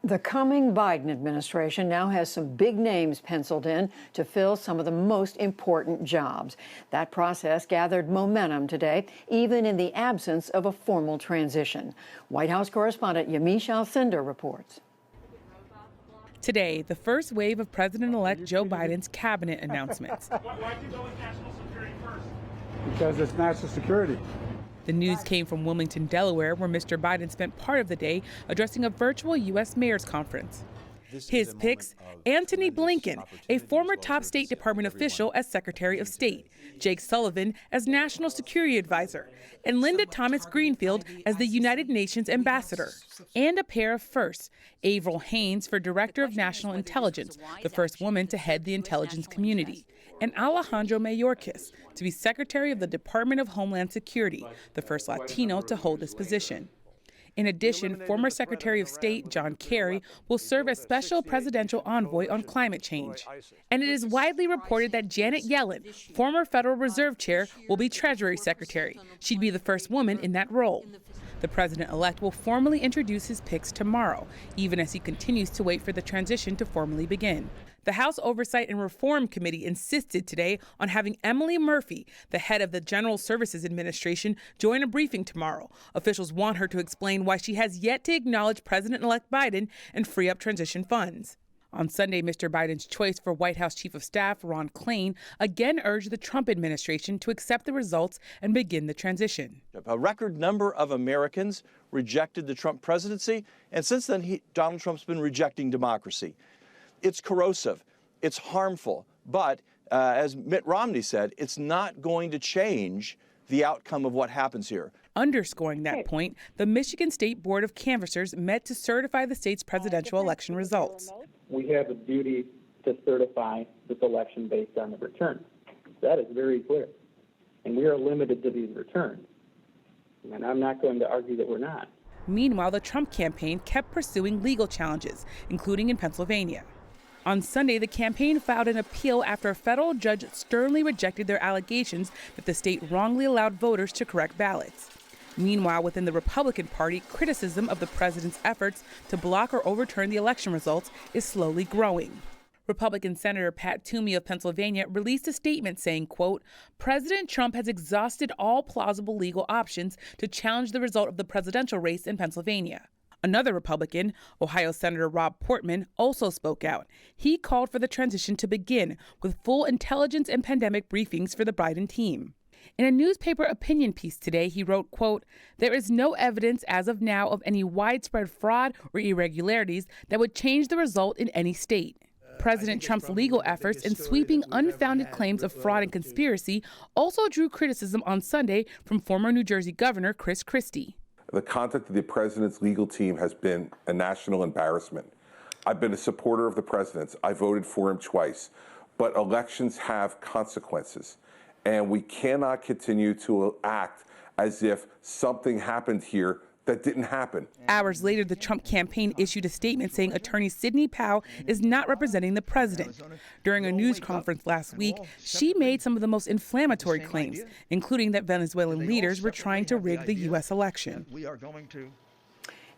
The coming Biden administration now has some big names penciled in to fill some of the most important jobs. That process gathered momentum today, even in the absence of a formal transition. White House correspondent Yamiche Alcindor reports. Today, the first wave of President-elect Joe Biden's cabinet announcements. Why'd you go with national security first? Because it's national security. The news came from Wilmington, Delaware, where Mr. Biden spent part of the day addressing a virtual U.S. mayor's conference. His picks: Antony Blinken, a former top State Department official, as Secretary of State, Jake Sullivan as National Security Advisor, and Linda Thomas Greenfield as the United Nations Ambassador. And a pair of firsts: Avril Haines for Director of National Intelligence, the first woman to head the intelligence community, and Alejandro Mayorkas to be Secretary of the Department of Homeland Security, the first Latino to hold this position. In addition, former Secretary of State John Kerry will serve as special presidential envoy on climate change. And it is widely reported that Janet Yellen, former Federal Reserve Chair, will be Treasury Secretary. She'd be the first woman in that role. The president-elect will formally introduce his picks tomorrow, even as he continues to wait for the transition to formally begin. The House Oversight and Reform Committee insisted today on having Emily Murphy, the head of the General Services Administration, join a briefing tomorrow. Officials want her to explain why she has yet to acknowledge President-elect Biden and free up transition funds. On Sunday, Mr. Biden's choice for White House Chief of Staff Ron Klain again urged the Trump administration to accept the results and begin the transition. A record number of Americans rejected the Trump presidency, and since then, Donald Trump's been rejecting democracy. It's corrosive, it's harmful, but as Mitt Romney said, it's not going to change the outcome of what happens here. Underscoring that point, the Michigan State Board of Canvassers met to certify the state's presidential election results. We have a duty to certify this election based on the returns. That is very clear. And we are limited to these returns. And I'm not going to argue that we're not. Meanwhile, the Trump campaign kept pursuing legal challenges, including in Pennsylvania. On Sunday, the campaign filed an appeal after a federal judge sternly rejected their allegations that the state wrongly allowed voters to correct ballots. Meanwhile, within the Republican Party, criticism of the president's efforts to block or overturn the election results is slowly growing. Republican Senator Pat Toomey of Pennsylvania released a statement saying, quote, "President Trump has exhausted all plausible legal options to challenge the result of the presidential race in Pennsylvania." Another Republican, Ohio Senator Rob Portman, also spoke out. He called for the transition to begin with full intelligence and pandemic briefings for the Biden team. In a newspaper opinion piece today, he wrote, quote, "There is no evidence as of now of any widespread fraud or irregularities that would change the result in any state." President Trump's legal efforts and sweeping unfounded claims of fraud and conspiracy also drew criticism on Sunday from former New Jersey Governor Chris Christie. The conduct of the president's legal team has been a national embarrassment. I've been a supporter of the president's. I voted for him twice. But elections have consequences. And we cannot continue to act as if something happened here that didn't happen. Hours later, the Trump campaign issued a statement saying attorney Sidney Powell is not representing the president. During a news conference last week, she made some of the most inflammatory claims, including that Venezuelan leaders were trying to rig the U.S. election.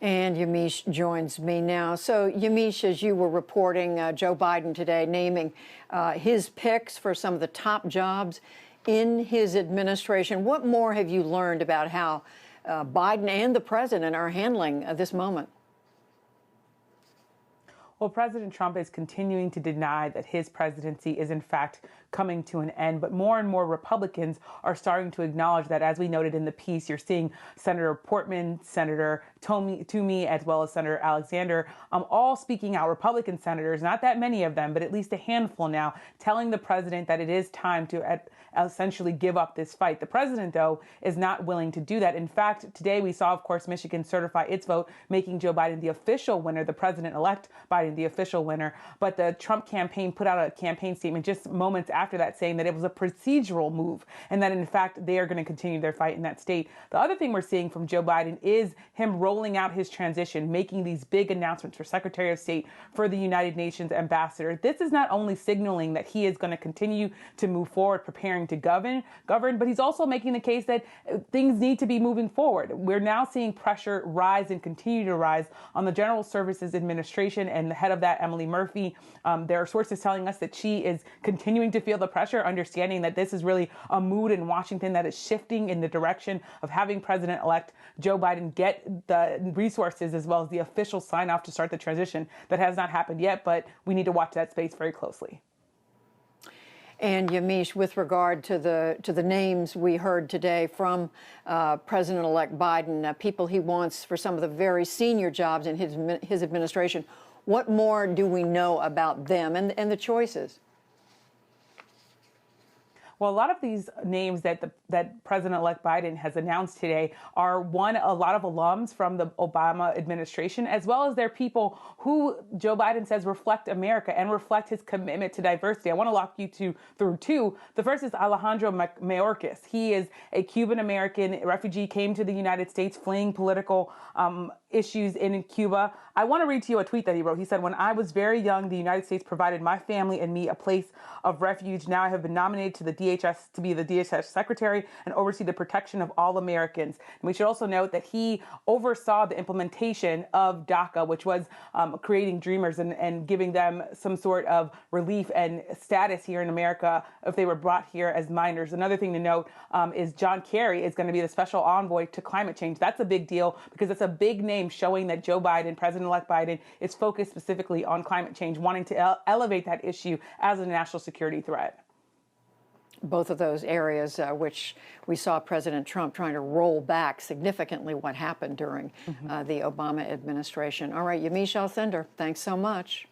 And Yamiche joins me now. So, Yamiche, as you were reporting, Joe Biden today naming his picks for some of the top jobs in his administration. What more have you learned about how Biden and the president are handling this moment? Well, President Trump is continuing to deny that his presidency is, in fact, coming to an end. But more and more Republicans are starting to acknowledge that. As we noted in the piece, you're seeing Senator Portman, Senator Toomey, as well as Senator Alexander, all speaking out. Republican senators, not that many of them, but at least a handful now, telling the president that it is time to essentially give up this fight. The president, though, is not willing to do that. In fact, today we saw, of course, Michigan certify its vote, making Joe Biden the official winner. The president-elect Biden Biden, the official winner. But the Trump campaign put out a campaign statement just moments after that saying that it was a procedural move and that, in fact, they are going to continue their fight in that state. The other thing we're seeing from Joe Biden is him rolling out his transition, making these big announcements for Secretary of State, for the United Nations ambassador. This is not only signaling that he is going to continue to move forward, preparing to govern, but he's also making the case that things need to be moving forward. We're now seeing pressure rise and continue to rise on the General Services Administration and the head of that, Emily Murphy. There are sources telling us that she is continuing to feel the pressure, understanding that this is really a mood in Washington that is shifting in the direction of having President-elect Joe Biden get the resources as well as the official sign-off to start the transition. That has not happened yet, but we need to watch that space very closely. And Yamiche, with regard to the names we heard today from President-elect Biden, people he wants for some of the very senior jobs in his administration, what more do we know about them and the choices? Well, a lot of these names that President-elect Biden has announced today are, a lot of alums from the Obama administration, as well as they're people who Joe Biden says reflect America and reflect his commitment to diversity. I want to walk you through two. The first is Alejandro Mayorkas. He is a Cuban-American refugee, came to the United States fleeing political issues in Cuba. I want to read to you a tweet that he wrote. He said, "When I was very young, the United States provided my family and me a place of refuge. Now I have been nominated to the DHS to be the DHS secretary and oversee the protection of all Americans." And we should also note that he oversaw the implementation of DACA, which was creating dreamers and giving them some sort of relief and status here in America if they were brought here as minors. Another thing to note is John Kerry is going to be the special envoy to climate change. That's a big deal because it's a big name showing that Joe Biden, President-elect Biden, is focused specifically on climate change, wanting to elevate that issue as a national security threat. Both of those areas which we saw President Trump trying to roll back significantly what happened during the Obama administration. All right, Yamiche Alcindor, thanks so much.